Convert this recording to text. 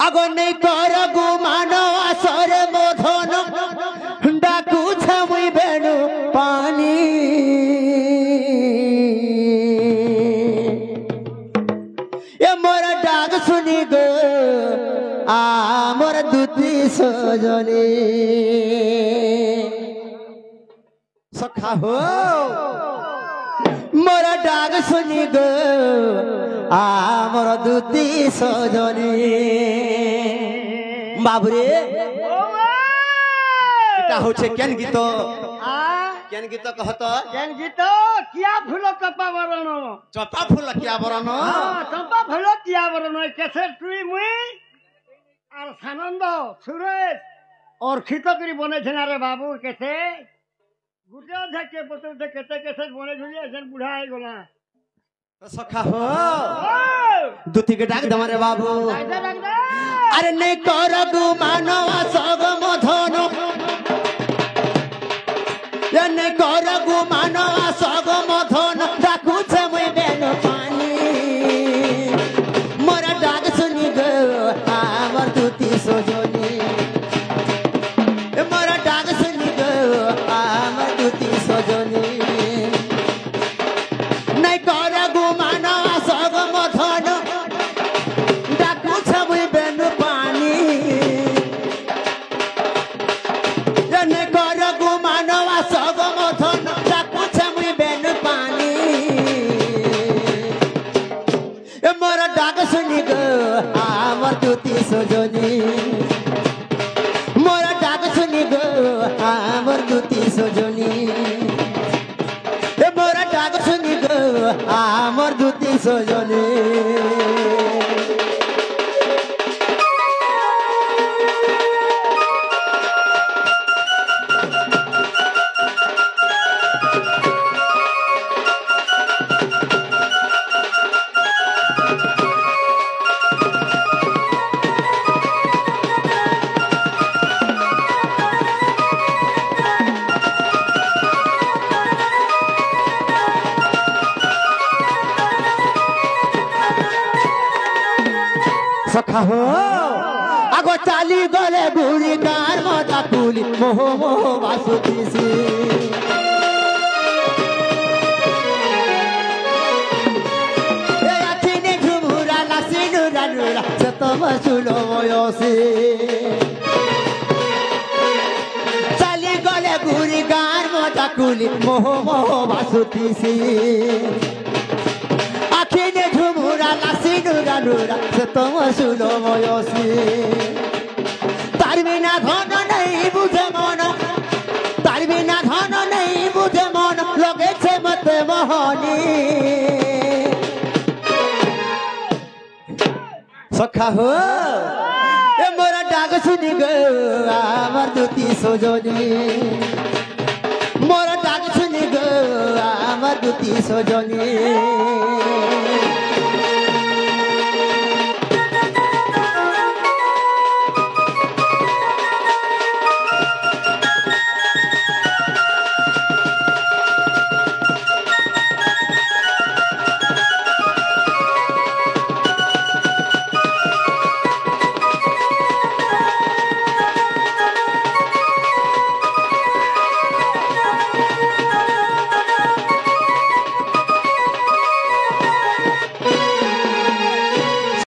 আগুনে কর গুমান আসর মধন ডাকু ছামুই বেণু পানি এ মোর ডাক শুনি গো আমার দুতি সজনী সখা হো মোর ডাক শুনি গো আমার দুতি সজনী বাবুরে এটা হচ্ছে কেন গীত কেন গীত কহত কেন গীত কিয়া ফুল চপা বরণ চপা ফুল কিয়া বরণ চপা ফুল কিয়া বরণ কেসে তুই মুই আর সানন্দ সুরেশ অর্খিত করে বনেছেন আরে বাবু কেসে গুটে অধ্যাকে পত্র কেসে কেসে বনে ঝুলি এসেন বুড়া হয়ে গলা সখা হো দুতিকে ডাক দমারে বাবু আরে নেই কর গুমান সগ মধন নেই কর গুমান সগ মধন ডাকুছে মুই বেণু পানি মোর ডাক শুনি গো আমার দুতি সজনী মোর ডাক শুনি গো আমার দুতি সজনী নাই কর গুমান সগ মধন ডাকুছে মুই বেণু পানি নাই কর গুমান সগ মধন ডাকুছে মুই বেণু পানি মোর ডাক শুনি গো আমার দুতি সজনী মোর ডাক শুনি গো আমার দুতি সজনী মোর ডাক শুনি গো আমার দুতি সজনী সখা হো আগো চালি গলে বুড়ি গার মজা কুলি মোহ মোহ বাসুতিছি এ আছিনে ঝুমুরা নাসি নুরা নুরা সত বসুল বয়সে চালি গলে বুড়ি গার মজা কুলি মোহ মোহ বাসুতিছি আখিনে ঝুমুরা নাসি নুরা নুরা সে তোমার সুলো বয়সী তার বিনা ধন নেই বুঝে মন তার বিনা ধন নেই বুঝে মন লগেছে মতে মোহনী সখা হো এ মোরা ডাক শুনি গো আমার দুতি সজনী মোরা ডাক শুনি গো আমার দুতি সজনী